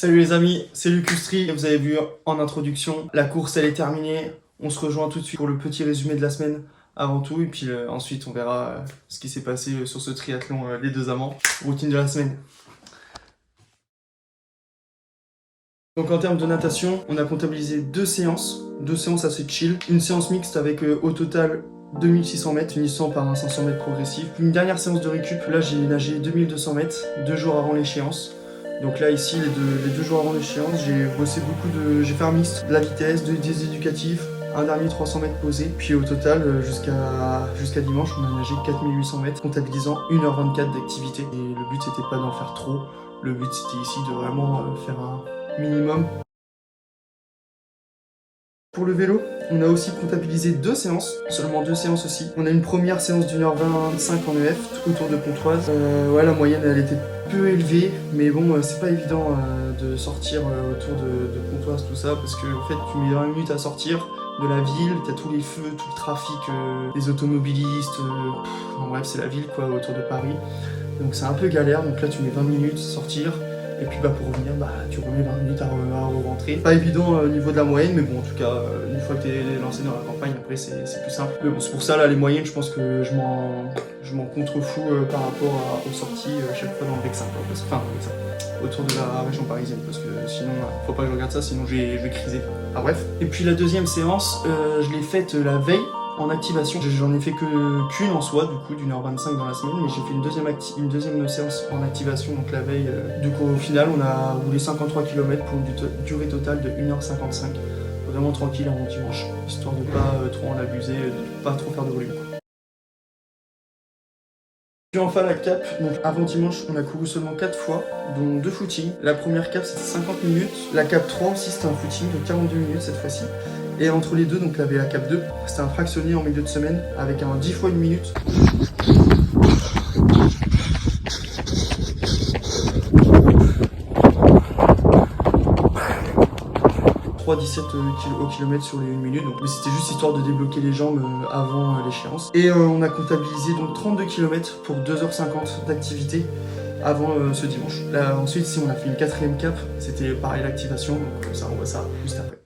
Salut les amis, c'est Lucustri. Vous avez vu en introduction, la course elle est terminée. On se rejoint tout de suite pour le petit résumé de la semaine avant tout. Et puis ensuite on verra ce qui s'est passé sur ce triathlon les deux amants. Routine de la semaine. Donc en termes de natation, on a comptabilisé deux séances assez chill. Une séance mixte avec au total 2600 mètres, finissant par un 500 mètres progressif. Une dernière séance de récup, là j'ai nagé 2200 mètres, 2 jours avant l'échéance. Donc là ici, les deux jours avant l'échéance, j'ai bossé j'ai fait un mixte, de la vitesse, des éducatifs, un dernier 300 mètres posé. Puis au total, jusqu'à dimanche, on a nagé 4800 mètres, comptabilisant 1h24 d'activité. Et le but c'était pas d'en faire trop, le but c'était ici de vraiment faire un minimum. Pour le vélo, on a aussi comptabilisé seulement deux séances aussi. On a une première séance d'1h25 en EF, autour de Pontoise. Ouais, la moyenne elle était peu élevée, mais bon, c'est pas évident de sortir autour de Pontoise, tout ça, parce que en fait, tu mets 20 minutes à sortir de la ville, t'as tous les feux, tout le trafic, les automobilistes, en bref, c'est la ville quoi, autour de Paris. Donc c'est un peu galère, donc là tu mets 20 minutes à sortir. Et puis pour revenir, tu remets 20 minutes à rentrer. Pas évident au niveau de la moyenne, mais bon, en tout cas, une fois que tu es lancé dans la campagne, après c'est plus simple. Mais bon, c'est pour ça, là, les moyennes, je pense que je m'en contrefous par rapport aux sorties chaque fois dans le Vexin. Autour de la région parisienne, parce que sinon, faut pas que je regarde ça, sinon je vais criser. Ah bref. Et puis la deuxième séance, je l'ai faite la veille. En activation, j'en ai fait qu'une en soi, du coup, d'1h25 dans la semaine, mais j'ai fait une deuxième séance en activation, donc la veille. Du coup, au final, on a roulé 53 km pour une durée totale de 1h55. Vraiment tranquille avant dimanche, histoire de pas trop en abuser, de pas trop faire de volume. Puis enfin la cap, donc avant dimanche, on a couru seulement 4 fois, dont 2 footings. La première cap c'était 50 minutes, la cap 3 aussi c'était un footing de 42 minutes cette fois-ci. Et entre les deux, donc la cap 2, c'était un fractionné en milieu de semaine avec un 10 fois 1 minute. 3,17 au kilomètre sur les 1 minute, donc c'était juste histoire de débloquer les jambes avant l'échéance. Et on a comptabilisé donc 32 km pour 2h50 d'activité avant ce dimanche. Là ensuite, si on a fait une 4ème cap, c'était pareil l'activation, donc ça on voit ça juste après.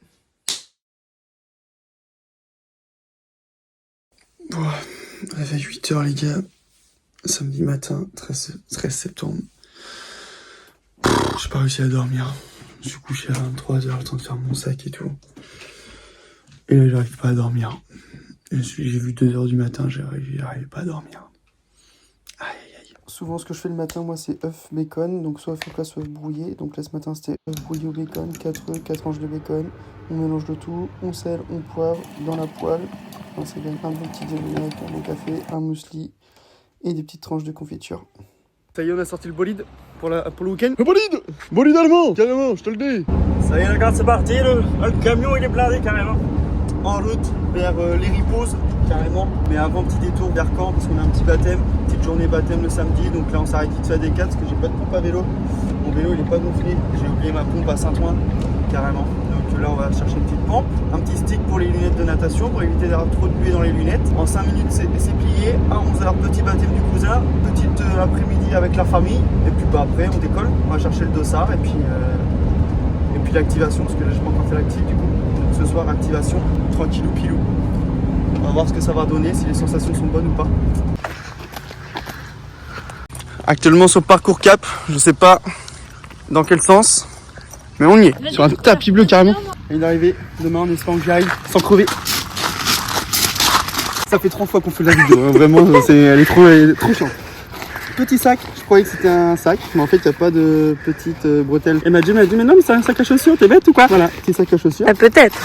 Bon, réveil 8h les gars, samedi matin, 13 septembre. J'ai pas réussi à dormir. Je suis couché à 23h, le temps de faire mon sac et tout. Et là, j'arrive pas à dormir. J'ai vu 2h du matin, j'arrive pas à dormir. Aïe, aïe. Souvent, ce que je fais le matin, moi, c'est œuf, bacon. Donc, soit œuf au plat, soit œuf brouillé. Donc là, ce matin, c'était œuf brouillé au bacon, 4 œufs, 4 tranches de bacon. On mélange le tout, on sel, on poivre dans la poêle. Ça donne un bon petit déjeuner avec un bon café, un muesli et des petites tranches de confiture. Ça y est, on a sorti le bolide pour le week-end. Le bolide! Bolide allemand, carrément, je te le dis. Ça y est, regarde, c'est parti, le camion il est blindé carrément. En route vers les Riposes, carrément. Mais avant, petit détour vers Caen, parce qu'on a un petit baptême, petite journée baptême le samedi. Donc là, on s'arrête vite fait à Descartes, parce que j'ai pas de pompe à vélo. Mon vélo, il est pas gonflé. J'ai oublié ma pompe à Saint-Ouen, carrément. Donc là, on va chercher une petite pompe. Un petit stick pour les lunettes de natation, pour éviter d'avoir trop de buée dans les lunettes. En 5 minutes, c'est plié. À 11h, petit baptême du cousin. Petite après-midi avec la famille. Et puis après, on décolle. On va chercher le dossard. Et puis l'activation, parce que là, j'ai pas encore fait l'active du coup. Donc ce soir, activation, tranquillou pilou. On va voir ce que ça va donner, si les sensations sont bonnes ou pas. Actuellement sur le parcours cap, je sais pas dans quel sens, mais on y est. Sur un tapis bleu carrément. Et une arrivée, demain en espérant que j'y aille sans crever. Ça fait 3 fois qu'on fait la vidéo, hein. Vraiment, elle est trop chiante. Petit sac, je croyais que c'était un sac, mais en fait il n'y a pas de petite bretelle. Et Madji m'a dit mais non mais c'est un sac à chaussures, t'es bête ou quoi? Voilà, petit sac à chaussures. Peut-être.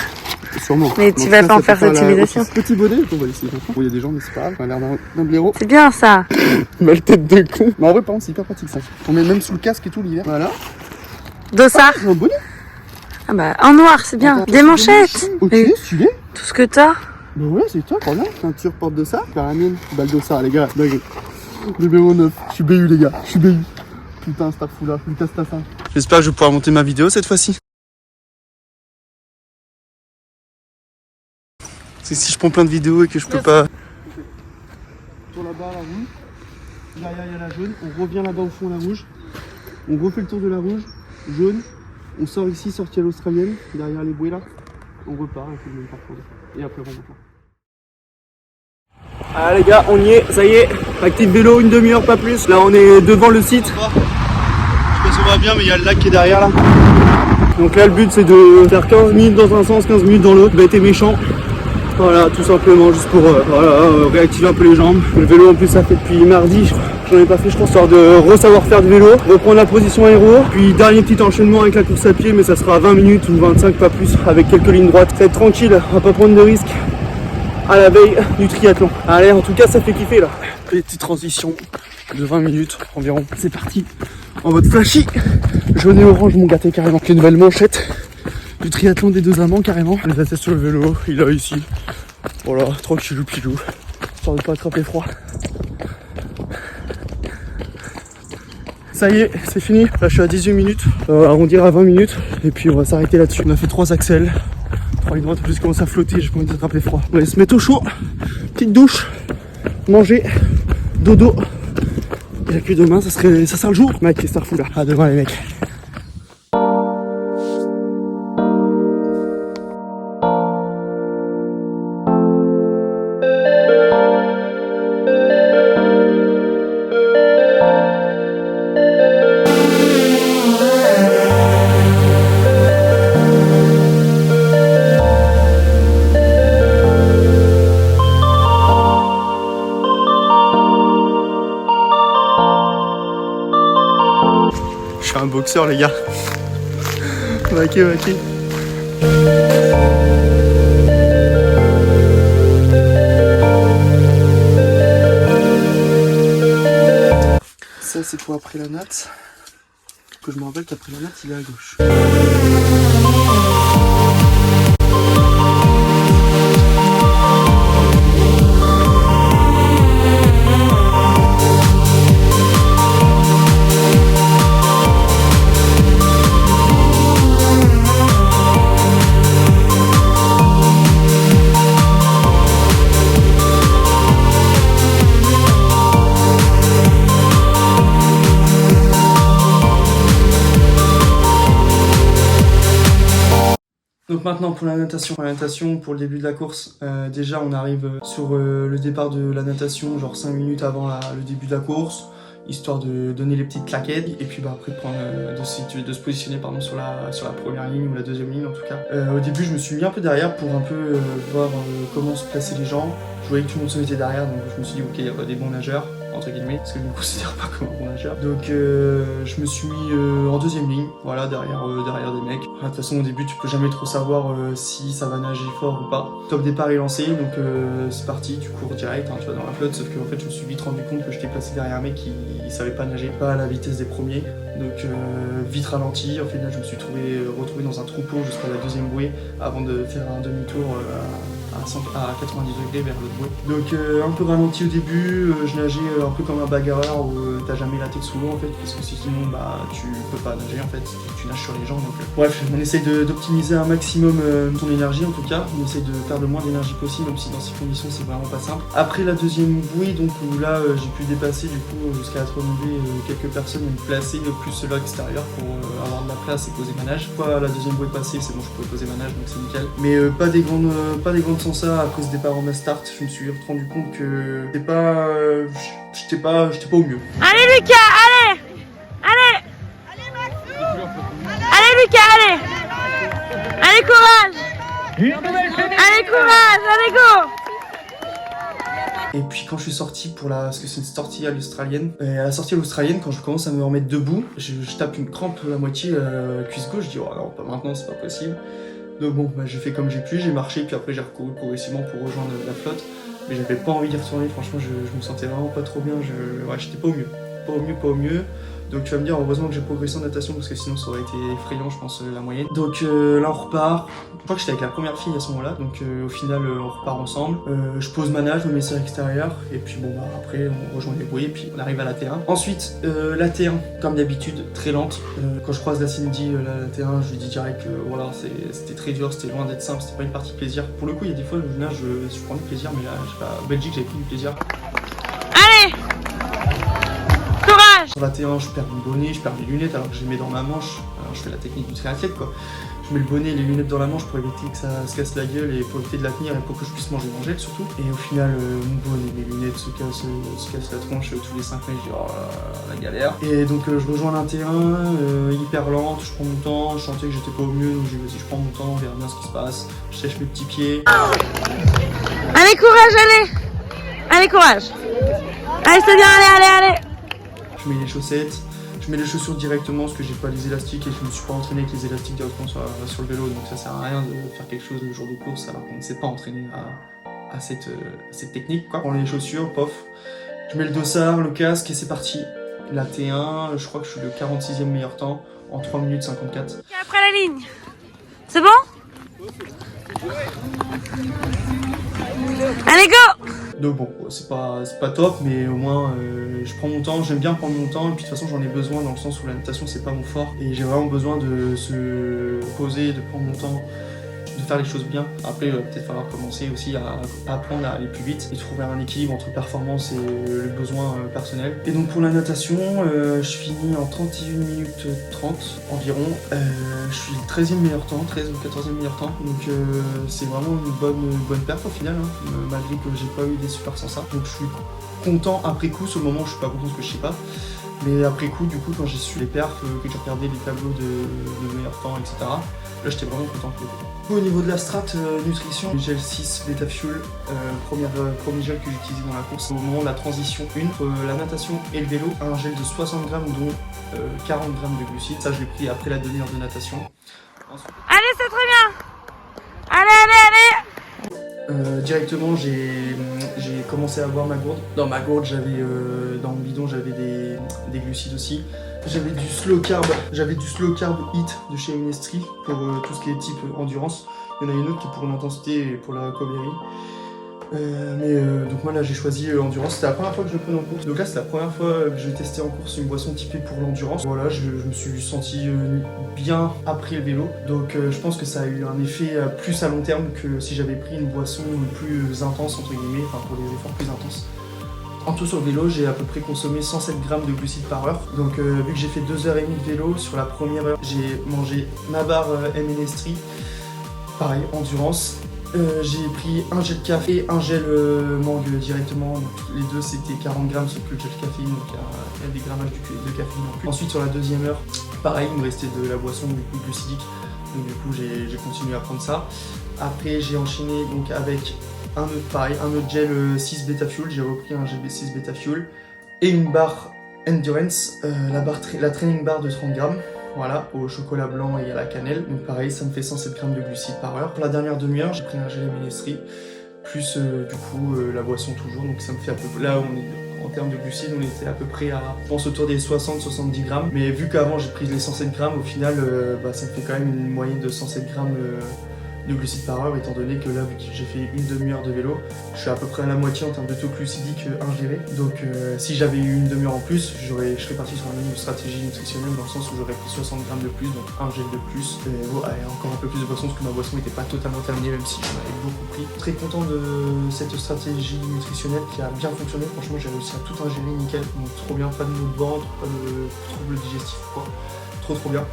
Sûrement. Mais tu vas pas en faire cette simulation. Petit bonnet, on va laisser. Il y a des gens mais c'est pas grave, on a l'air d'un blaireau. C'est bien ça. Mal tête de con. Mais en vrai par contre c'est hyper pratique ça. On met même sous le casque et tout l'hiver. Voilà. Dossard. Un bonnet. Ah bah en noir c'est bien. Des manchettes. Ok, stylé. Tout ce que t'as. Bah ouais c'est top, regarde, ceinture porte de ça. Par la mienne, balle de ça les gars, dingue. Numéro 9, je suis BU les gars, je suis BU. Putain, c'est fou là, putain, c'est ça. J'espère que je vais pouvoir monter ma vidéo cette fois-ci. C'est si je prends plein de vidéos et que je peux pas. Tour là-bas, la rouge. Derrière, il y a la jaune. On revient là-bas au fond, la rouge. On refait le tour de la rouge, jaune. On sort ici, sortie à l'australienne, derrière les bouées là. On repart avec le même parcours. Et après on remonte. Ah les gars, on y est, ça y est. Active vélo, une demi-heure, pas plus. Là, on est devant le site. Je sais pas si on voit bien, mais il y a le lac qui est derrière là. Donc là, le but, c'est de faire 15 minutes dans un sens, 15 minutes dans l'autre. Bête et méchant. Voilà, tout simplement, juste pour réactiver un peu les jambes. Le vélo, en plus, ça fait depuis mardi. J'en ai pas fait, je pense, histoire de re-savoir faire du vélo. Reprendre la position aéro. Puis, dernier petit enchaînement avec la course à pied, mais ça sera 20 minutes ou 25, pas plus, avec quelques lignes droites. Ça va être tranquille, on va pas prendre de risques à la veille du triathlon. Allez, en tout cas, ça fait kiffer là. Petite transition de 20 minutes environ. C'est parti en mode flashy. Jaune et orange m'ont gâté carrément. Les nouvelles manchettes du triathlon des deux amants carrément. Les assiettes sur le vélo, il est ici. Voilà, tranquillou pilou. Histoire de pas attraper froid. Ça y est, c'est fini. Là, je suis à 18 minutes. Arrondir à 20 minutes. Et puis, on va s'arrêter là-dessus. On a fait 3 axels. 3 lignes droites, je commence à flotter. J'ai pas envie d'attraper froid. On va se mettre au chaud. Petite douche. Manger. Dodo. Et puis demain, ça sera le jour. Mec, qu'est-ce que ça refout là? À demain, les mecs. Je suis un boxeur les gars. Ok. Ça c'est pour après la natte. Que je me rappelle qu'après la natte il est à gauche. Donc maintenant pour la natation. La natation pour le début de la course, déjà on arrive sur le départ de la natation, genre 5 minutes avant le début de la course, histoire de donner les petites claquettes et puis après prendre, de se positionner sur la première ligne ou la deuxième ligne en tout cas. Au début je me suis mis un peu derrière pour un peu voir comment se placer les gens. Je voyais que tout le monde se mettait derrière donc je me suis dit ok il y a pas des bons nageurs entre guillemets parce que je me considère pas comme un bon nageur. Donc je me suis mis en deuxième ligne, voilà derrière des mecs. De toute façon au début tu peux jamais trop savoir si ça va nager fort ou pas. Top départ est lancé donc c'est parti, tu cours direct tu vas dans la flotte sauf que en fait je me suis vite rendu compte que j'étais placé derrière un mec qui savait pas nager, pas à la vitesse des premiers. Donc vite ralenti, en fait là je me suis retrouvé dans un troupeau jusqu'à la deuxième bouée avant de faire un demi-tour à 90 degrés vers l'autre bouée. Donc un peu ralenti au début, je nageais un peu comme un bagarreur où t'as jamais la tête sous l'eau en fait parce que sinon bah tu peux pas nager en fait, tu nages sur les jambes donc bref on essaye d'optimiser un maximum son énergie en tout cas, on essaye de perdre le moins d'énergie possible même si dans ces conditions c'est vraiment pas simple. Après la deuxième bouée donc où là j'ai pu dépasser du coup jusqu'à la troisième bouée quelques personnes et me placer plus à l'extérieur pour avoir de la place et poser ma nage. Une fois la deuxième bouée passée c'est bon je pouvais poser ma nage donc c'est nickel. Mais pas des grandes sans ça après ce départ en mass start, je me suis rendu compte que j'étais pas au mieux. Allez Lucas, allez. Allez Lucas, allez. Allez courage. Allez courage, allez go. Et puis quand je suis sorti parce que c'est une sortie à l'australienne, et à la sortie à l'australienne, quand je commence à me remettre debout, je tape une crampe à moitié cuisse gauche, je dis oh non pas maintenant c'est pas possible. Donc bon j'ai fait comme j'ai pu, j'ai marché puis après j'ai recouru progressivement pour rejoindre la flotte. Mais j'avais pas envie d'y retourner, franchement je me sentais vraiment pas trop bien, j'étais pas au mieux. Donc tu vas me dire heureusement que j'ai progressé en natation parce que sinon ça aurait été effrayant je pense la moyenne. Donc là on repart, je crois que j'étais avec la première fille à ce moment là, donc au final on repart ensemble. Je pose ma nage, je me mets sur l'extérieur et puis bon bah après on rejoint les bouées et puis on arrive à la T1. Ensuite la T1 comme d'habitude très lente, quand je croise la Cindy la T1 je lui dis direct que voilà c'était très dur, c'était loin d'être simple, c'était pas une partie plaisir. Pour le coup il y a des fois je nage, je prends du plaisir mais là je sais pas, en Belgique j'avais pris du plaisir. Allez. Courage. la T1, je perds mon bonnet, je perds mes lunettes alors que je les mets dans ma manche. Alors, je fais la technique du triathlète quoi. Je mets le bonnet et les lunettes dans la manche pour éviter que ça se casse la gueule et pour éviter de la tenir et pour que je puisse manger mon gel surtout. Et au final, mon bonnet, mes lunettes se cassent la tronche tous les 5 mètres. Je dis oh la galère. Et donc je rejoins la T1, hyper lente, je prends mon temps, je sentais que j'étais pas au mieux donc j'ai dit vas-y je prends mon temps, on verra bien ce qui se passe. Je sèche mes petits pieds. Allez, courage, allez. Allez, courage. Allez, c'est bien, allez. Je mets les chaussettes. Je mets les chaussures directement parce que j'ai pas les élastiques et je me suis pas entraîné avec les élastiques directement sur le vélo, donc ça sert à rien de faire quelque chose le jour de course alors qu'on ne s'est pas entraîné à cette technique quoi. Je prends les chaussures, pof, je mets le dossard, le casque et c'est parti. La T1, je crois que je suis le 46e meilleur temps en 3 minutes 54. Après la ligne, c'est bon? Allez, go! Donc bon, c'est pas top, mais au moins je prends mon temps, j'aime bien prendre mon temps, et puis de toute façon j'en ai besoin dans le sens où la natation c'est pas mon fort, et j'ai vraiment besoin de se poser, de prendre mon temps, de faire les choses bien. Après il va peut-être falloir commencer aussi à apprendre à aller plus vite, et trouver un équilibre entre performance et le besoin personnel. Et donc pour la natation, je finis en 31 minutes 30 environ, je suis le 13e meilleur temps, 13 ou 14e meilleur temps, donc c'est vraiment une bonne perf au final, hein, malgré que j'ai pas eu des super sans ça. Donc je suis content après coup, sur le moment je suis pas content parce que je sais pas, mais après coup du coup quand j'ai su les perfs, que j'ai regardé les tableaux de meilleur temps, etc. Là j'étais vraiment content. Au niveau de la strat nutrition, gel 6 Beta Fuel, premier gel que j'utilisais dans la course. Au moment de la transition 1, entre la natation et le vélo, un gel de 60 grammes dont 40 grammes de glucides. Ça je l'ai pris après la demi-heure de natation. Ensuite, Allez, c'est très bien. Allez. Directement j'ai commencé à boire ma gourde. Dans ma gourde j'avais, dans mon bidon j'avais des glucides aussi. J'avais du slow carb hit de chez Minestri pour tout ce qui est type endurance. Il y en a une autre qui est pour l'intensité et pour la recovery. Donc moi là j'ai choisi endurance, c'était la première fois que je le prenais en course. Donc là c'est la première fois que je testais en course une boisson typée pour l'endurance. Voilà, je me suis senti bien après le vélo. Donc je pense que ça a eu un effet plus à long terme que si j'avais pris une boisson plus intense entre guillemets, enfin pour des efforts plus intenses. En tout sur le vélo, j'ai à peu près consommé 107 grammes de glucides par heure. Donc vu que j'ai fait 2h30 de vélo, sur la première heure, j'ai mangé ma barre Minestri, pareil, endurance. J'ai pris un gel café et un gel mangue directement. Donc, les deux c'était 40 grammes sauf que le gel caféine, donc il y a des grammages de caféine en plus. Ensuite sur la deuxième heure, pareil, il me restait de la boisson du coup glucidique. Donc du coup j'ai continué à prendre ça. Après j'ai enchaîné donc avec un autre gel 6 Beta Fuel, j'ai repris un gel 6 Beta Fuel et une barre Endurance, la training bar de 30 grammes, voilà, au chocolat blanc et à la cannelle. Donc pareil, ça me fait 107 grammes de glucides par heure. Pour la dernière demi-heure, j'ai pris un gel Minestri, plus du coup la boisson toujours, donc ça me fait à peu près, là on est en termes de glucides, on était à peu près à, je pense autour des 60-70 grammes. Mais vu qu'avant j'ai pris les 107 grammes, au final ça me fait quand même une moyenne de 107 grammes de glucides par heure, étant donné que là, vu que j'ai fait une demi-heure de vélo, je suis à peu près à la moitié en termes de taux glucidique ingéré. Donc si j'avais eu une demi-heure en plus, je serais parti sur la même stratégie nutritionnelle dans le sens où j'aurais pris 60 grammes de plus, donc un gel de plus, et encore un peu plus de boisson parce que ma boisson n'était pas totalement terminée même si j'en avais beaucoup pris. Très content de cette stratégie nutritionnelle qui a bien fonctionné, franchement j'ai réussi à tout ingérer nickel, donc trop bien, pas de maux de ventre, pas de troubles digestifs quoi, trop bien.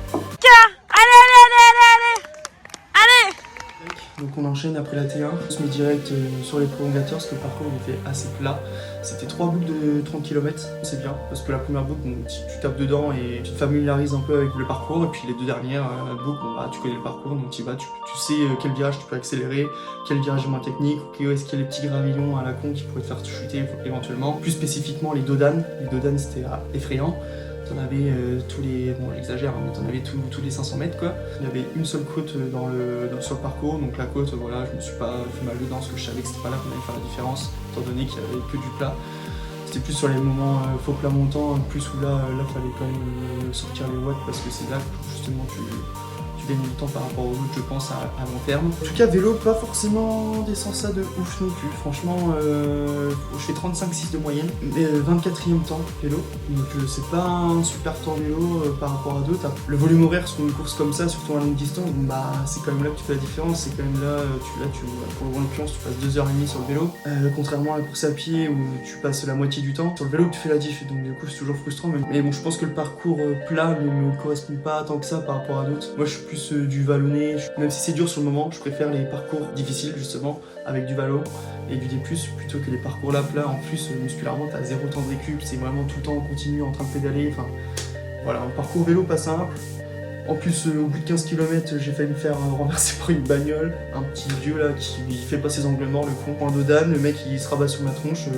Donc on enchaîne après la T1, on se met direct sur les prolongateurs parce que le parcours il était assez plat. C'était 3 boucles de 30 km, c'est bien parce que la première boucle tu tapes dedans et tu te familiarises un peu avec le parcours, et puis les deux dernières boucles, tu connais le parcours donc tu vas, tu sais quel virage tu peux accélérer, quel virage est moins technique, est-ce qu'il y a les petits gravillons à la con qui pourraient te faire chuter éventuellement. Plus spécifiquement les dodanes c'était effrayant. T'en avais tous les, bon j'exagère, mais t'en avais tous les 500 mètres quoi. Il y avait une seule côte sur le parcours, donc la côte, voilà, je me suis pas fait mal dedans parce que je savais que c'était pas là qu'on allait faire la différence, étant donné qu'il y avait que du plat. C'était plus sur les moments faux plat montant, plus où là fallait quand même sortir les watts parce que c'est là que justement tu gagner du temps par rapport aux autres, je pense, à long terme. En tout cas, vélo, pas forcément des sens de ouf non plus. Franchement, je fais 35,6 de moyenne, mais 24e temps vélo. Donc c'est pas un super temps vélo par rapport à d'autres. Le volume horaire sur une course comme ça, surtout à longue distance, bah c'est quand même là que tu fais la différence. C'est quand même là, pour l'occurrence, tu passes 2h30 sur le vélo. Contrairement à la course à pied où tu passes la moitié du temps, sur le vélo tu fais la diff. Donc du coup c'est toujours frustrant. Mais bon, je pense que le parcours plat ne me correspond pas tant que ça par rapport à d'autres. Moi je suis plus du vallonné. Même si c'est dur sur le moment, je préfère les parcours difficiles justement avec du valo et du D+, plutôt que les parcours là plats. En plus musculairement t'as zéro temps de récup, c'est vraiment tout le temps en continu en train de pédaler. Enfin voilà, un parcours vélo pas simple. En plus au bout de 15 km j'ai failli me faire renverser par une bagnole, un petit vieux là qui fait pas ses angles morts, le con, point de Dan, le mec il se rabat sur ma tronche,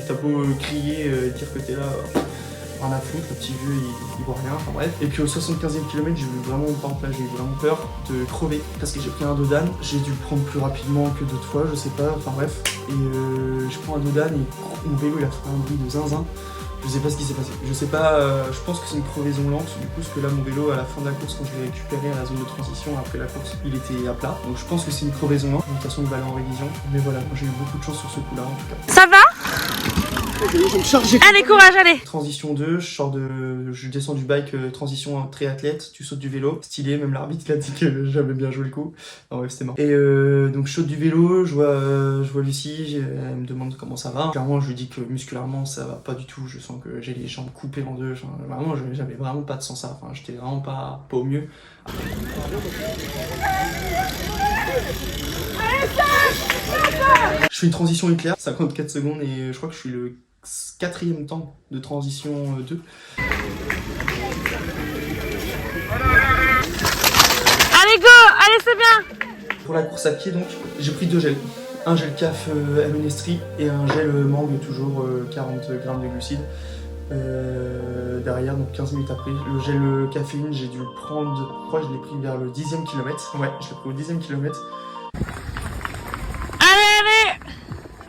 t'as beau crier, dire que t'es là, rien à foutre, le petit vieux il voit rien, enfin bref. Et puis au 75e kilomètre j'ai eu vraiment, par exemple là j'ai eu vraiment peur de crever parce que j'ai pris un dodan, j'ai dû le prendre plus rapidement que d'autres fois, je sais pas, enfin bref. Et je prends un dodan et mon vélo il a fait un bruit de zinzin. Je sais pas ce qui s'est passé. Je sais pas, je pense que c'est une crevaison lente, du coup, parce que là, mon vélo, à la fin de la course, quand je l'ai récupéré à la zone de transition, après la course, il était à plat. Donc je pense que c'est une crevaison lente. De toute façon, il va aller en révision. Mais voilà, moi j'ai eu beaucoup de chance sur ce coup-là, en tout cas. Ça va? Je vais me charger. Allez, courage, allez. Transition 2, je descends du bike, transition triathlète, tu sautes du vélo. Stylé, même l'arbitre il a dit que j'avais bien joué le coup. En bref, c'était marrant. Et donc je saute du vélo, je vois Lucie, elle me demande comment ça va. Clairement, je lui dis que musculairement ça va pas du tout, je sens que j'ai les jambes coupées en deux. Enfin, vraiment, j'avais vraiment pas de sens ça, enfin, j'étais vraiment pas au mieux. Je fais une transition éclair, 54 secondes et je crois que je suis le 4e temps de transition 2. Allez, go! Allez, c'est bien! Pour la course à pied, donc, j'ai pris 2 gels. Un gel CAF Amunestri et un gel mangue, toujours 40 grammes de glucides. Derrière, donc 15 minutes après, le gel caféine, j'ai dû le prendre, je crois que je l'ai pris vers le 10e kilomètre. Ouais, je l'ai pris au 10e kilomètre.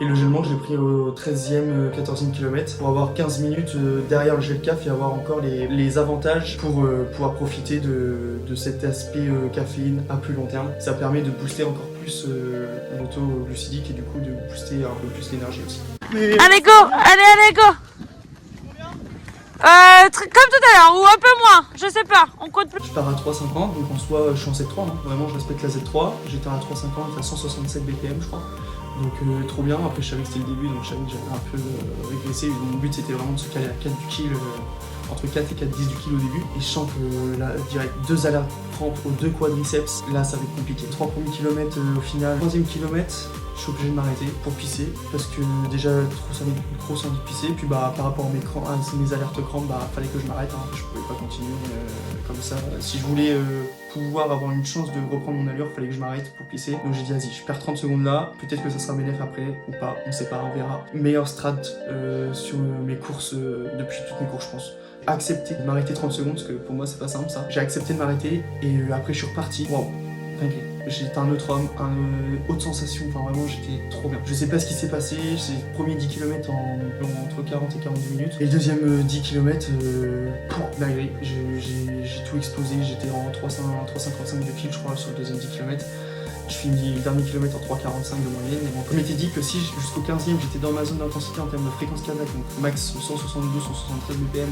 Et le gel mangue, je l'ai pris au 13e, 14e kilomètre pour avoir 15 minutes derrière le gel CAF et avoir encore les avantages pour pouvoir profiter de cet aspect caféine à plus long terme. Ça permet de booster encore plus l'auto-glucidique et du coup de booster un peu plus l'énergie aussi. Allez, go! Allez, go! Comme tout à l'heure, ou un peu moins, je sais pas, on compte plus. Je pars à 3,50, donc en soi je suis en Z3, hein. Vraiment je respecte la Z3. J'étais à 3,50 à 167 BPM je crois. Donc trop bien, après je savais que c'était le début donc je savais que j'avais un peu régressé. Mon but c'était vraiment de se caler à 4 du kill, entre 4 et 4,10 du kill au début. Et je sens que là direct 2 alertes crampes aux 2 quadriceps, là ça va être compliqué. 3 premiers kilomètres au final, 3e kilomètre, je suis obligé de m'arrêter pour pisser parce que déjà trop envie de pisser. Et puis bah par rapport à mes alertes crampes, bah fallait que je m'arrête, hein. Je pouvais pas continuer comme ça. Si je voulais pouvoir avoir une chance de reprendre mon allure, fallait que je m'arrête pour pisser. Donc j'ai dit vas-y, je perds 30 secondes là, peut-être que ça sera bénéf après ou pas, on sait pas, on verra. Meilleure strat sur mes courses depuis toutes mes courses je pense. Accepter de m'arrêter 30 secondes parce que pour moi c'est pas simple ça. J'ai accepté de m'arrêter et après je suis reparti. Waouh, j'étais un autre homme, haute sensation, enfin vraiment j'étais trop bien. Je sais pas ce qui s'est passé, c'est le premier 10 km entre 40 et 42 minutes. Et le deuxième 10 km, la grille, j'ai tout explosé, j'étais en 3,55 de kill je crois sur le deuxième 10 km. Je finis le dernier kilomètre en 3,45 de moyenne. Et bon, je m'étais dit que si jusqu'au 15e j'étais dans ma zone d'intensité en termes de fréquence cardiaque, donc max 172, 173 BPM,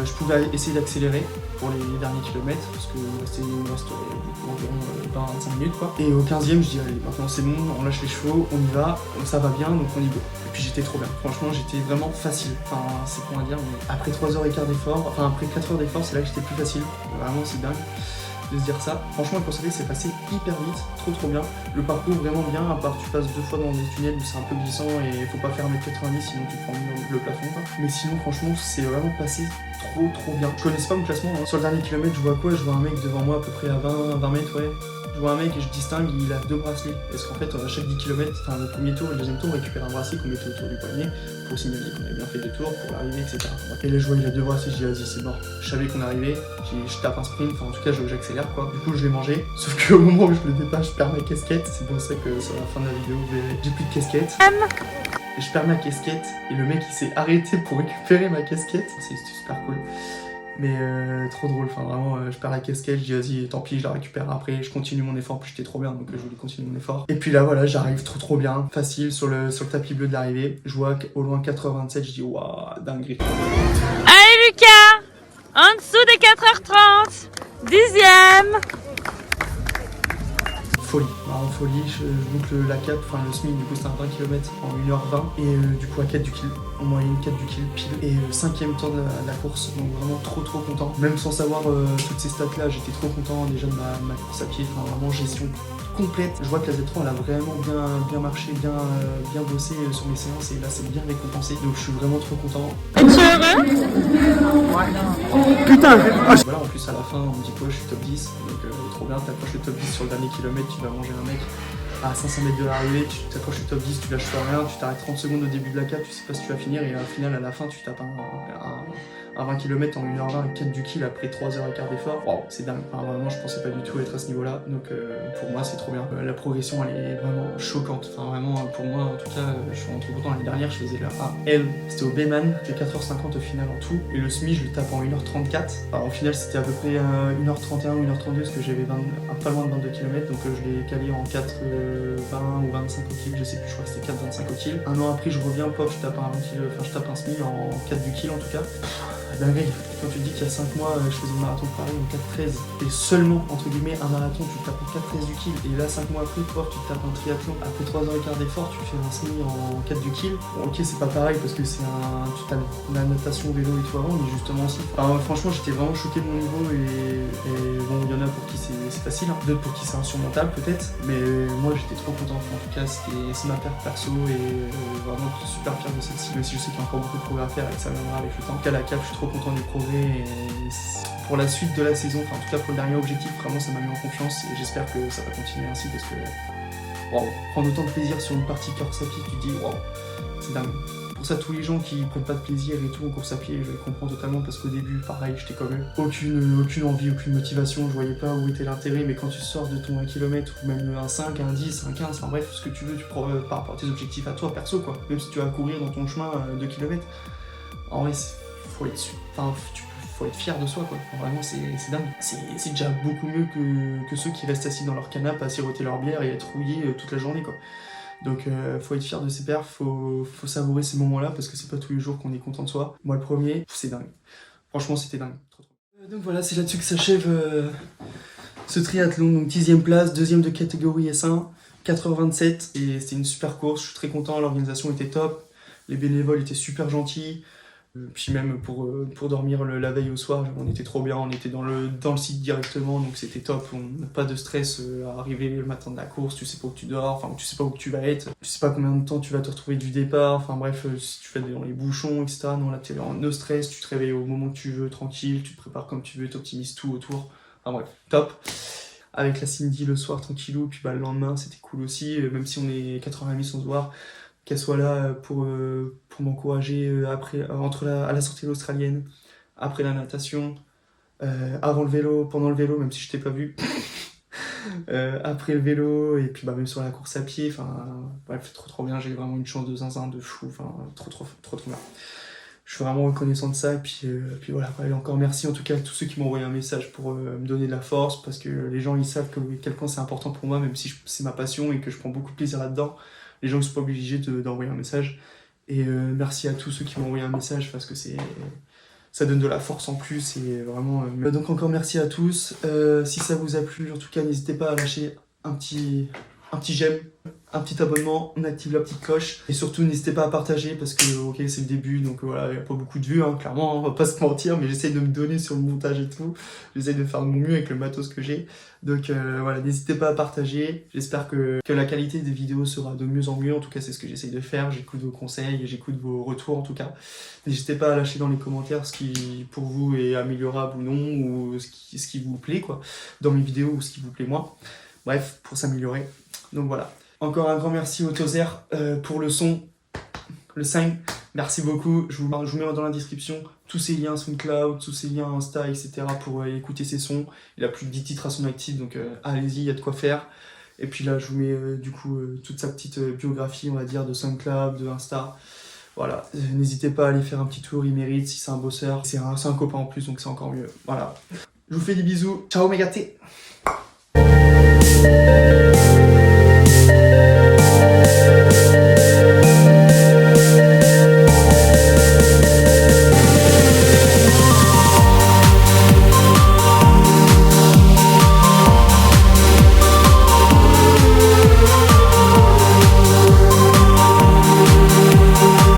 je pouvais essayer d'accélérer pour les derniers kilomètres parce que il me reste environ 20-25 minutes quoi. Et au 15e je dis allez maintenant c'est bon, on lâche les chevaux, on y va, ça va bien donc on y go. Et puis j'étais trop bien, franchement j'étais vraiment facile, enfin c'est con à dire mais après 3h15 d'effort, enfin après 4 heures d'effort c'est là que j'étais plus facile, vraiment c'est dingue de se dire ça. Franchement, le course à pied c'est passé hyper vite, trop bien. Le parcours vraiment bien, à part tu passes 2 fois dans des tunnels où c'est un peu glissant et il faut pas faire 1m90 sinon tu prends le plafond quoi. Mais sinon franchement c'est vraiment passé trop bien. Je connaissais pas mon classement, hein. Sur le dernier kilomètre je vois quoi? Je vois un mec devant moi à peu près à 20 mètres ouais. Je vois un mec et je distingue, il a 2 bracelets. Parce qu'en fait, à chaque 10 km, enfin le premier tour et le deuxième tour, on récupère un bracelet qu'on mettait autour du poignet pour signaler qu'on avait bien fait 2 tours pour l'arrivée, etc. Et là, je vois, il a 2 bracelets, je dis, vas-y, c'est mort. Je savais qu'on arrivait, je tape un sprint, enfin en tout cas, j'accélère quoi. Du coup, je l'ai mangé. Sauf qu'au moment où je le dépasse, je perds ma casquette. C'est pour ça que sur la fin de la vidéo, vous verrez, j'ai plus de casquette. Je perds ma casquette et le mec il s'est arrêté pour récupérer ma casquette. C'est super cool. Mais trop drôle, enfin vraiment, je perds la casquette, je dis vas-y, tant pis, je la récupère après, je continue mon effort, puis j'étais trop bien, donc je voulais continuer mon effort. Et puis là, voilà, j'arrive trop bien, facile, sur le tapis bleu de l'arrivée. Je vois au loin 4h27, je dis waouh, dinguerie. Allez Lucas, en dessous des 4h30, 10e. Folie, vraiment folie, je boucle la cap, enfin le SMIC, du coup c'était un 20 km en 1h20, et du coup à 4 du kill, en moyenne 4 du kill pile, et 5ème temps de la course, donc vraiment trop content. Même sans savoir toutes ces stats là, j'étais trop content déjà de ma course à pied, enfin vraiment gestion complète. Je vois que la Z3 elle a vraiment bien marché, bien bossé sur mes séances, et là c'est bien récompensé, donc je suis vraiment trop content. Es-tu heureux? Putain. Voilà, en plus à la fin on me dit quoi, je suis top 10, donc trop bien, t'approches le top 10 sur le dernier kilomètre, tu vas manger un mec à 500 mètres de l'arrivée, tu t'approches le top 10, tu lâches rien, tu t'arrêtes 30 secondes au début de la cap, tu sais pas si tu vas finir, et au final à la fin tu tapes un 20 km en 1h20 avec 4 du kill après 3h15 d'effort. Waouh, c'est dingue. Enfin, vraiment, je pensais pas du tout être à ce niveau-là. Donc pour moi, c'est trop bien. La progression, elle est vraiment choquante. Enfin, vraiment, pour moi, en tout cas, je suis trop content. L'année dernière, je faisais la A-L. C'était au Bayman. J'ai 4h50 au final en tout. Et le SMI, je le tape en 1h34. Alors, au final, c'était à peu près 1h31 ou 1h32 parce que j'avais pas loin de 22 km. Donc je l'ai calé en 4h20 ou 25 au kill. Je sais plus, je crois que c'était 4h25 au kill. Un an après, je reviens, pop, je tape un SMI en 4 du kill en tout cas. Dinguerie, quand tu te dis qu'il y a 5 mois, je faisais le marathon de Paris en 4-13, et seulement, entre guillemets, un marathon, tu tapes en 4-13 du kill, et là, 5 mois après, toi, tu tapes un triathlon, après 3h15 d'effort, tu fais un semi en 4 du kill. Bon, ok, c'est pas pareil, parce que c'est tu as la natation, vélo et tout avant, mais justement aussi. Enfin, franchement, j'étais vraiment choqué de mon niveau, et bon, il y en a pour qui c'est facile, hein. D'autres pour qui c'est insurmontable, peut-être, mais moi, j'étais trop content. En tout cas, c'est ma perte perso, et vraiment super fier de celle-ci, même si je sais qu'il y a encore beaucoup de progrès à faire, et que ça viendra avec le temps. En tout cas, la cap, je suis trop content du progrès, et pour la suite de la saison, enfin en tout cas pour le dernier objectif, vraiment ça m'a mis en confiance, et j'espère que ça va continuer ainsi, parce que waouh, prendre autant de plaisir sur une partie course à pied, tu te dis waouh, c'est dingue. Pour ça, tous les gens qui prennent pas de plaisir et tout en course à pied, je les comprends totalement, parce qu'au début, pareil, j'étais comme eux. Aucune envie, aucune motivation, je voyais pas où était l'intérêt, mais quand tu sors de ton 1 km, ou même un 5, un 10, un 15, enfin bref, ce que tu veux, tu prends par rapport à tes objectifs à toi, perso quoi, même si tu vas courir dans ton chemin 2 km, en vrai, faut être fier de soi quoi, vraiment c'est dingue. C'est déjà beaucoup mieux que ceux qui restent assis dans leur canapé à siroter leur bière et être rouillés toute la journée quoi. Donc faut être fier de ses perfs, faut savourer ces moments-là, parce que c'est pas tous les jours qu'on est content de soi. Moi le premier, c'est dingue. Franchement c'était dingue. Trop. Donc voilà, c'est là-dessus que s'achève ce triathlon. Donc 10ème place, 2ème de catégorie S1, 4h27, et c'était une super course, je suis très content, l'organisation était top, les bénévoles étaient super gentils. Puis même pour dormir la veille au soir, on était trop bien, on était dans le site directement, donc c'était top, on n'a pas de stress à arriver le matin de la course, tu sais pas où tu dors, enfin tu sais pas où tu vas être, tu sais pas combien de temps tu vas te retrouver du départ, enfin bref, si tu fais dans les bouchons, etc. Non, là tu es en no stress, tu te réveilles au moment que tu veux, tranquille, tu te prépares comme tu veux, tu optimises tout autour, enfin bref, top. Avec la Cindy le soir tranquillou, puis le lendemain c'était cool aussi, même si on est 4h30 sans se voir, qu'elle soit là pour m'encourager à la sortie de l'australienne, après la natation, avant le vélo, pendant le vélo, même si je t'ai pas vu, après le vélo, et puis même sur la course à pied, enfin bref, trop bien, j'ai vraiment une chance de zinzin, de fou, enfin trop bien. Je suis vraiment reconnaissant de ça, et puis voilà, et encore merci en tout cas à tous ceux qui m'ont envoyé un message pour me donner de la force, parce que les gens ils savent que quel point c'est important pour moi, même si c'est ma passion et que je prends beaucoup de plaisir là-dedans. Les gens ne sont pas obligés d'envoyer un message. Et merci à tous ceux qui m'ont envoyé un message, parce que ça donne de la force en plus. Et vraiment, donc encore merci à tous. Si ça vous a plu, en tout cas, n'hésitez pas à lâcher un petit j'aime, un petit abonnement, on active la petite cloche. Et surtout, n'hésitez pas à partager, parce que ok, c'est le début, donc voilà, il n'y a pas beaucoup de vues, hein, clairement, on va pas se mentir, mais j'essaye de me donner sur le montage et tout. J'essaye de faire de mon mieux avec le matos que j'ai. Donc voilà, n'hésitez pas à partager. J'espère que la qualité des vidéos sera de mieux en mieux. En tout cas, c'est ce que j'essaye de faire. J'écoute vos conseils et j'écoute vos retours en tout cas. N'hésitez pas à lâcher dans les commentaires ce qui pour vous est améliorable ou non, ou ce qui vous plaît quoi, dans mes vidéos, ou ce qui vous plaît moins. Bref, pour s'améliorer. Donc voilà. Encore un grand merci au Tozer pour le son, le 5. Merci beaucoup. Je vous mets dans la description tous ces liens SoundCloud, tous ces liens Insta, etc. pour écouter ses sons. Il a plus de 10 titres à son actif, donc allez-y, il y a de quoi faire. Et puis là, je vous mets du coup toute sa petite biographie, on va dire, de SoundCloud, de Insta. Voilà, n'hésitez pas à aller faire un petit tour, il mérite, si c'est un bosseur. C'est un copain en plus, donc c'est encore mieux. Voilà. Je vous fais des bisous. Ciao, mes gâtés.